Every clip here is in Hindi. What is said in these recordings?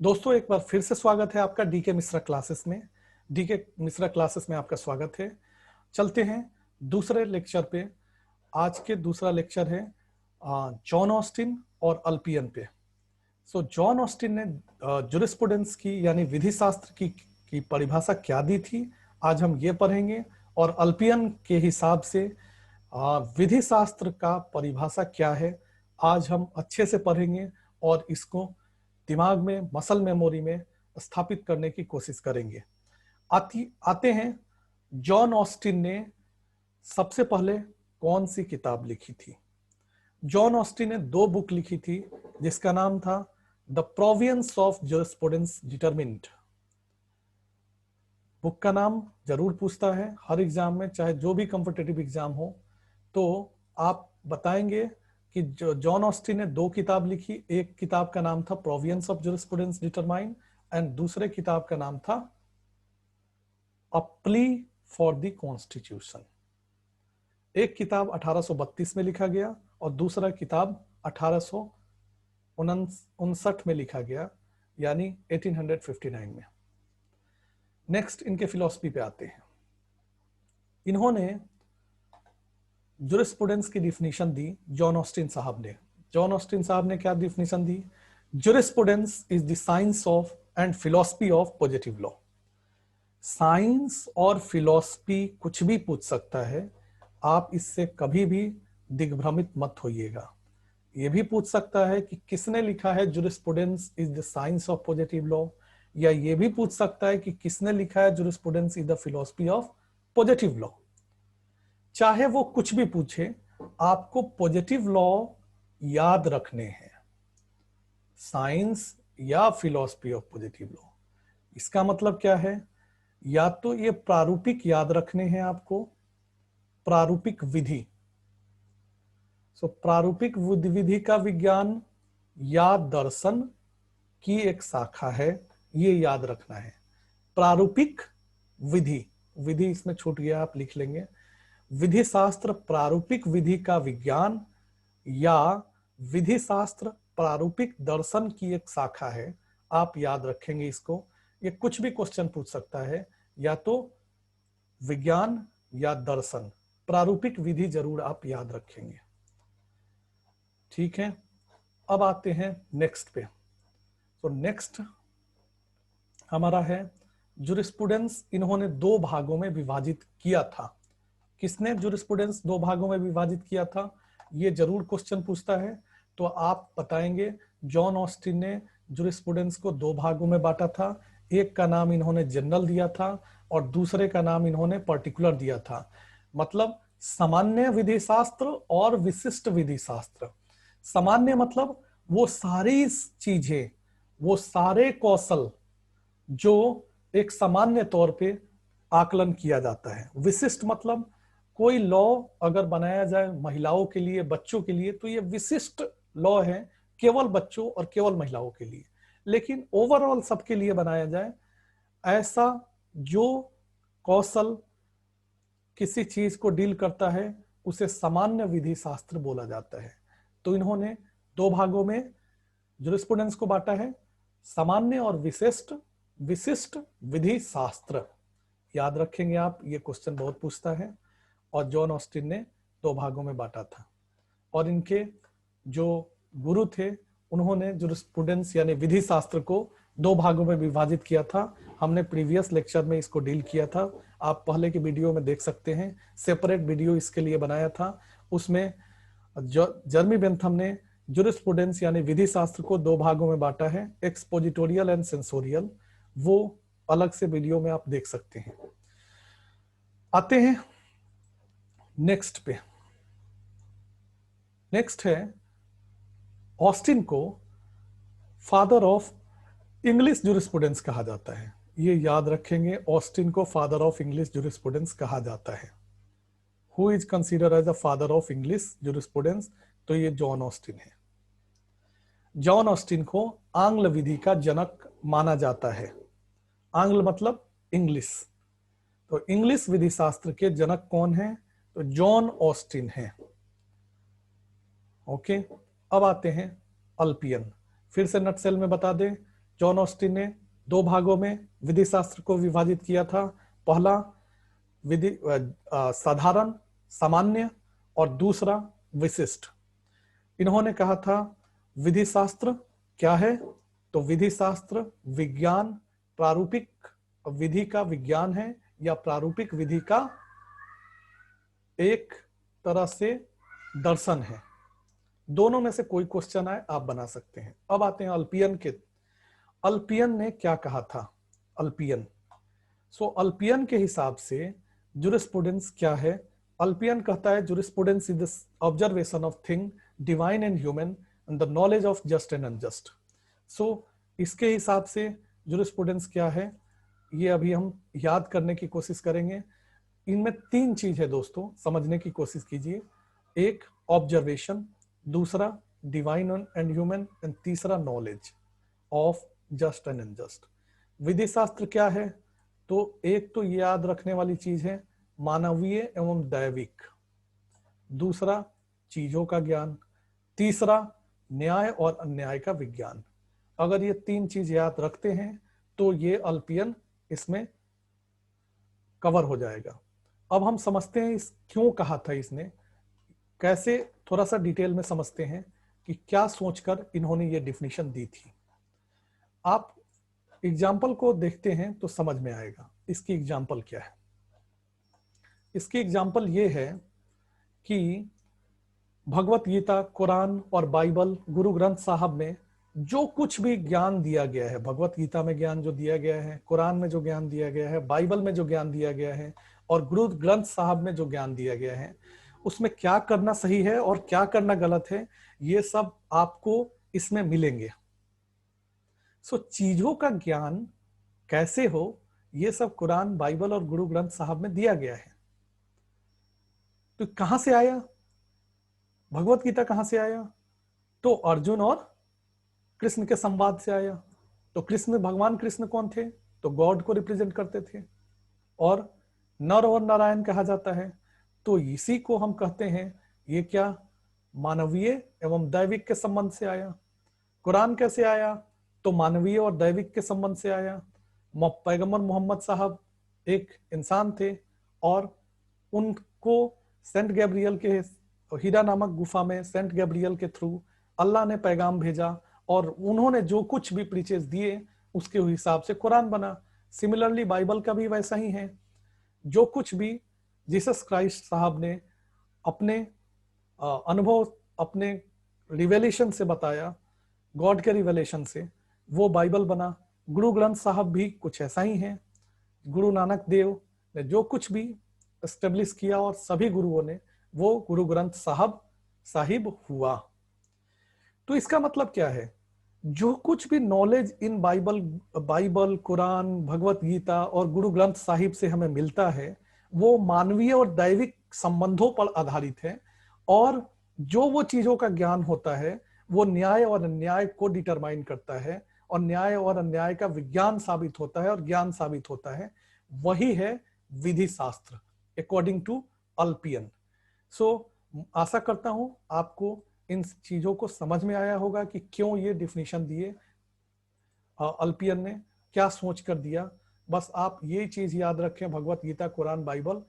दोस्तों एक बार फिर से स्वागत है आपका डीके मिश्रा क्लासेस में। डीके मिश्रा क्लासेस में आपका स्वागत है। चलते हैं दूसरे लेक्चर पे। आज के दूसरा लेक्चर है जॉन ऑस्टिन और अल्पियन पे। जॉन ऑस्टिन ने जुरिस्प्रूडेंस की यानी विधि शास्त्र की परिभाषा क्या दी थी, आज हम ये पढ़ेंगे। और अल्पियन के हिसाब से विधि शास्त्र का परिभाषा क्या है, आज हम अच्छे से पढ़ेंगे और इसको दिमाग में, मसल मेमोरी में स्थापित करने की कोशिश करेंगे। आते हैं, जॉन ऑस्टिन ने सबसे पहले कौन सी किताब लिखी थी? जॉन ऑस्टिन ने 2 बुक लिखी थी जिसका नाम था the प्रोवियंस of jurisprudence determined. Book का नाम जरूर पूछता है हर एग्जाम में, चाहे जो भी कॉम्पिटिटिव एग्जाम हो, तो आप बताएंगे कि जॉन ऑस्टिन ने 2 किताब लिखी। एक किताब का नाम था प्रोवियंस ऑफ जुरिस्प्रूडेंस डिटरमाइन एंड दूसरे किताब का नाम था अ प्ली फॉर द कॉन्स्टिट्यूशन। एक किताब 1832 में लिखा गया और दूसरा किताब 1859 में लिखा गया, यानी 1859 में। नेक्स्ट इनके फिलॉसफी पे आते हैं। इन्होंने जुरिस्प्रूडेंस की डिफिनीशन दी जॉन ऑस्टिन साहब ने। जॉन ऑस्टिन साहब ने क्या definition the? Jurisprudence is the science of and philosophy of positive law. Science और फिलॉसफी कुछ भी पूछ सकता है, आप इससे कभी भी दिग्भ्रमित मत होइएगा। यह भी पूछ सकता है कि किसने लिखा है jurisprudence is the science of positive law, या यह भी पूछ सकता है कि किसने लिखा है jurisprudence is the philosophy of positive law. चाहे वो कुछ भी पूछे, आपको पॉजिटिव लॉ याद रखने हैं, साइंस या फिलॉसफी ऑफ पॉजिटिव लॉ। इसका मतलब क्या है? या तो ये प्रारूपिक याद रखने हैं आपको, प्रारूपिक विधि। प्रारूपिक विधि का विज्ञान या दर्शन की एक शाखा है, ये याद रखना है। प्रारूपिक विधि, विधि इसमें छूट गया, आप लिख लेंगे। विधि शास्त्र प्रारूपिक विधि का विज्ञान या विधि शास्त्र प्रारूपिक दर्शन की एक शाखा है, आप याद रखेंगे इसको। ये कुछ भी क्वेश्चन पूछ सकता है, या तो विज्ञान या दर्शन, प्रारूपिक विधि जरूर आप याद रखेंगे। ठीक है, अब आते हैं नेक्स्ट पे। नेक्स्ट हमारा है जुरिस्प्रूडेंस। इन्होंने 2 भागों में विभाजित किया था। किसने जुरिस्प्रूडेंस 2 भागों में विभाजित किया था? ये जरूर क्वेश्चन पूछता है, तो आप बताएंगे जॉन ऑस्टिन ने जुरिस्प्रूडेंस को 2 भागों में बांटा था। एक का नाम इन्होंने जनरल दिया था और दूसरे का नाम इन्होंने पर्टिकुलर दिया था। मतलब सामान्य विधि शास्त्र और विशिष्ट विधि शास्त्र। सामान्य मतलब वो सारी चीजें, वो सारे कौशल जो एक सामान्य तौर पे आकलन किया जाता है। विशिष्ट मतलब कोई लॉ अगर बनाया जाए महिलाओं के लिए, बच्चों के लिए, तो ये विशिष्ट लॉ है, केवल बच्चों और केवल महिलाओं के लिए। लेकिन ओवरऑल सबके लिए बनाया जाए, ऐसा जो कौशल किसी चीज को डील करता है, उसे सामान्य विधि शास्त्र बोला जाता है। तो इन्होंने 2 भागों में जुरिस्प्रूडेंस को बांटा है, सामान्य और विशिष्ट। विशिष्ट विधि शास्त्र याद रखेंगे आप, ये क्वेश्चन बहुत पूछता है। और जॉन ऑस्टिन ने 2 भागों में बांटा था। और इनके जो गुरु थे, उन्होंने जुरिस्प्रूडेंस यानी विधि शास्त्र को 2 भागों में विभाजित किया था। हमने प्रीवियस लेक्चर में इसको डील किया था, आप पहले के वीडियो में देख सकते हैं। सेपरेट वीडियो इसके लिए बनाया था, उसमें जर्मी बेंथम ने जुरिस्प्रूडेंस यानी विधि शास्त्र को 2 भागों में बांटा है, एक्सपोजिटोरियल एंड सेंसोरियल। वो अलग से वीडियो में आप देख सकते हैं। आते हैं नेक्स्ट पे। नेक्स्ट है, ऑस्टिन को फादर ऑफ इंग्लिश जुरिस्प्रूडेंस कहा जाता है। ये याद रखेंगे, ऑस्टिन को फादर ऑफ इंग्लिश जुरिस्प्रूडेंस कहा जाता है। Who is considered as the father of English jurisprudence? तो ये जॉन ऑस्टिन है। जॉन ऑस्टिन को आंग्ल विधि का जनक माना जाता है। आंग्ल मतलब इंग्लिश, तो इंग्लिश विधि शास्त्र के जनक कौन है? तो जॉन ऑस्टिन है। ओके, अब आते हैं अल्पियन। फिर से नटसेल में बता दें, जॉन ऑस्टिन ने 2 भागों में विधि शास्त्र को विभाजित किया था। पहला विधि साधारण, सामान्य, और दूसरा विशिष्ट। इन्होंने कहा था विधि शास्त्र क्या है, तो विधि शास्त्र विज्ञान, प्रारूपिक विधि का विज्ञान है या प्रारूपिक विधि का एक तरह से दर्शन है। दोनों में से कोई क्वेश्चन आए आप बना सकते हैं। अब आते हैं अल्पियन के। अल्पियन ने क्या कहा था? अल्पियन, अल्पियन के हिसाब से जुरिस्प्रूडेंस क्या है? अल्पियन कहता है jurisprudence is the observation of thing divine and human and the knowledge of just and unjust. इसके हिसाब से जुरिस्प्रूडेंस क्या है, ये अभी हम याद करने की कोशिश करेंगे। इनमें 3 चीज है दोस्तों, समझने की कोशिश कीजिए। एक ऑब्जर्वेशन, दूसरा डिवाइन एंड ह्यूमन, एंड तीसरा knowledge of just and unjust. विधि शास्त्र क्या है? तो एक तो याद रखने वाली चीज है मानवीय एवं दैविक, दूसरा चीजों का ज्ञान, तीसरा न्याय और अन्याय का विज्ञान। अगर ये 3 चीज याद रखते हैं तो ये अल्पियन इसमें कवर हो जाएगा। अब हम समझते हैं इस क्यों कहा था इसने, कैसे थोड़ा सा डिटेल में समझते हैं कि क्या सोचकर इन्होंने ये डिफिनीशन दी थी। आप एग्जाम्पल को देखते हैं तो समझ में आएगा इसकी एग्जाम्पल क्या है। इसकी एग्जाम्पल ये है कि भगवत गीता, कुरान और बाइबल, गुरु ग्रंथ साहब में जो कुछ भी ज्ञान दिया गया है, भगवत गीता में ज्ञान जो दिया गया है, कुरान में जो ज्ञान दिया गया है, बाइबल में जो ज्ञान दिया गया है और गुरु ग्रंथ साहब में जो ज्ञान दिया गया है, उसमें क्या करना सही है और क्या करना गलत है, ये सब आपको इसमें मिलेंगे। चीजों का ज्ञान कैसे हो, ये सब कुरान, बाइबल और गुरु ग्रंथ साहब में दिया गया है। तो कहां से आया भगवत गीता? कहां से आया? तो अर्जुन और कृष्ण के संवाद से आया। तो कृष्ण, भगवान कृष्ण कौन थे? तो गॉड को रिप्रेजेंट करते थे और नर और नारायण कहा जाता है। तो इसी को हम कहते हैं ये क्या मानवीय एवं दैविक के संबंध से आया। कुरान कैसे आया? तो मानवीय और दैविक के संबंध से आया। पैगंबर मोहम्मद साहब एक इंसान थे और उनको सेंट गैब्रियल के हीरा नामक गुफा में सेंट गैब्रियल के थ्रू अल्लाह ने पैगाम भेजा और उन्होंने जो कुछ भी प्रीचेस दिए उसके हिसाब से कुरान बना। सिमिलरली बाइबल का भी वैसा ही है। जो कुछ भी जीसस क्राइस्ट साहब ने अपने अनुभव, अपने रिवेलेशन से बताया, गॉड के रिवेलेशन से, वो बाइबल बना। गुरु ग्रंथ साहब भी कुछ ऐसा ही है। गुरु नानक देव ने जो कुछ भी एस्टेब्लिश किया और सभी गुरुओं ने, वो गुरु ग्रंथ साहिब हुआ। तो इसका मतलब क्या है? जो कुछ भी knowledge in Bible, Quran, Bhagavad Gita और गुरु ग्रंथ साहिब से हमें मिलता है वो मानवीय और दैविक संबंधों पर आधारित है और जो वो चीजों का ज्ञान होता है वो न्याय और अन्याय को डिटरमाइन करता है और न्याय और अन्याय का विज्ञान साबित होता है और ज्ञान साबित होता है। वही है विधि शास्त्र अकॉर्डिंग टू अल्पियन। आशा करता हूं आपको इन चीजों को समझ में आया होगा कि क्यों ये डिफिनीशन दिए अल्पियन ने, क्या सोच कर दिया। बस आप ये चीज याद रखें, भगवत गीता, कुरान, बाइबल,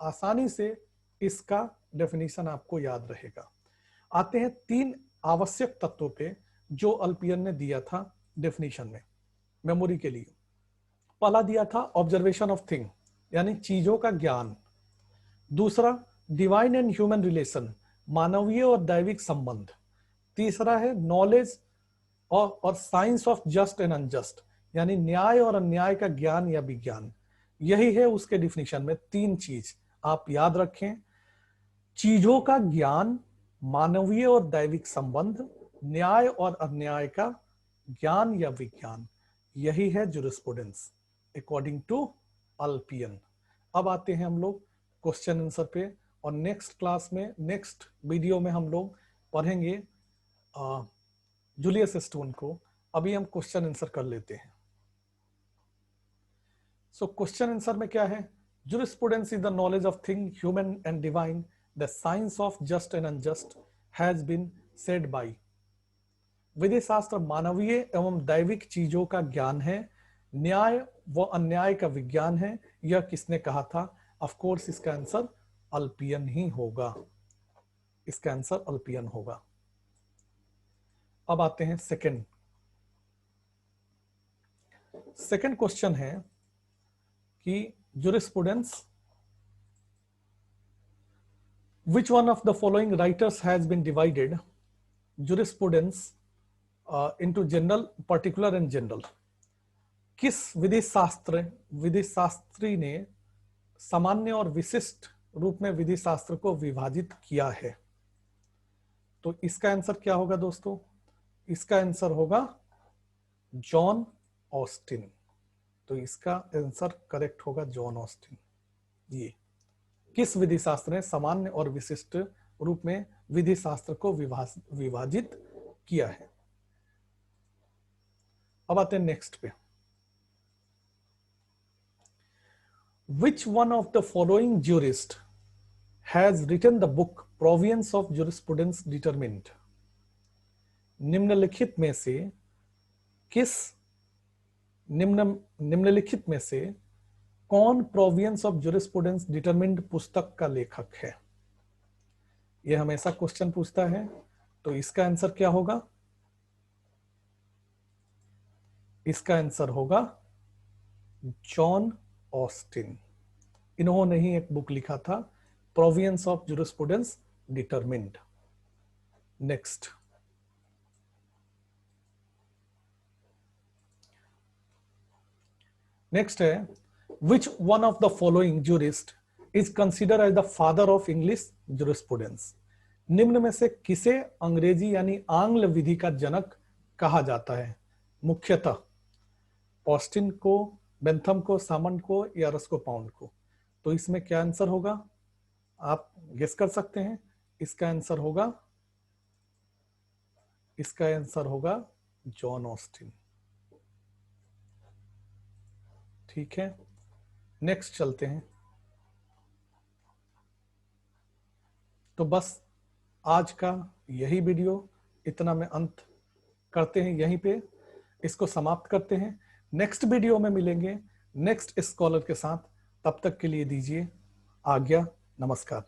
आसानी से इसका डेफिनेशन आपको याद रहेगा। आते हैं 3 आवश्यक तत्वों पे जो अल्पियन ने दिया था डेफिनेशन में मेमोरी के लिए। पहला दिया था ऑब्जर्वेशन ऑफ थिंग, यानी चीजों का ज्ञान। दूसरा डिवाइन एंड ह्यूमन रिलेशन, मानवीय और दैविक संबंध। तीसरा है नॉलेज और science of just and unjust, यानी न्याय और अन्याय का ज्ञान या विज्ञान। यही है उसके डिफिनीशन में 3 चीज आप याद रखें। चीजों का ज्ञान, मानवीय और दैविक संबंध, न्याय और अन्याय का ज्ञान या विज्ञान। यही है जुरिस्प्रूडेंस अकॉर्डिंग टू अल्पियन। अब आते हैं हम लोग क्वेश्चन आंसर पे और नेक्स्ट क्लास में, नेक्स्ट वीडियो में हम लोग पढ़ेंगे जूलियस स्टोन को। अभी हम क्वेश्चन आंसर कर लेते हैं। क्वेश्चन आंसर में क्या है? Jurisprudence is the knowledge of thing human and divine, the science of just and unjust has been said by. विधि शास्त्र मानवीय एवं दैविक चीजों का ज्ञान है, न्याय व अन्याय का विज्ञान है। यह किसने कहा था? ऑफ कोर्स इसका आंसर अल्पियन ही होगा, इसका आंसर अल्पियन होगा। अब आते हैं सेकंड क्वेश्चन है कि jurisprudence, which one of the following writers has been divided jurisprudence into general, particular and general? किस विधि शास्त्री ने सामान्य और विशिष्ट रूप में विधि शास्त्र को विभाजित किया है? तो इसका आंसर क्या होगा दोस्तों? इसका आंसर होगा जॉन ऑस्टिन। तो इसका आंसर करेक्ट होगा जॉन ऑस्टिन। ये किस विधि शास्त्र ने सामान्य और विशिष्ट रूप में विधि शास्त्र को विभाजित किया है? अब आते हैं नेक्स्ट पे। Which one of the following jurist has written the book Province of Jurisprudence Determined? निम्नलिखित में से कौन प्रोवियंस ऑफ ज्यूरिस्प्रूडेंस डिटरमिन्ड पुस्तक का लेखक है? यह हमेशा क्वेश्चन पूछता है। तो इसका आंसर क्या होगा? इसका आंसर होगा जॉन ऑस्टिन। इन्होंने ही एक बुक लिखा था प्रोवियंस ऑफ ज्यूरिस्प्रूडेंस डिटरमिन्ड। नेक्स्ट है, which one of the following jurist is considered as the father of English jurisprudence? निम्न में से किसे अंग्रेजी यानी आंग्ल विधि का जनक कहा जाता है? मुख्यतः ऑस्टिन को, बेंथम को, सामंड को या रस्को पाउंड को? तो इसमें क्या आंसर होगा? आप गेस कर सकते हैं। इसका आंसर होगा जॉन ऑस्टिन। ठीक है, नेक्स्ट चलते हैं। तो बस आज का यही वीडियो, इतना में अंत करते हैं, यहीं पे इसको समाप्त करते हैं। नेक्स्ट वीडियो में मिलेंगे नेक्स्ट स्कॉलर के साथ। तब तक के लिए दीजिए आज्ञा। नमस्कार।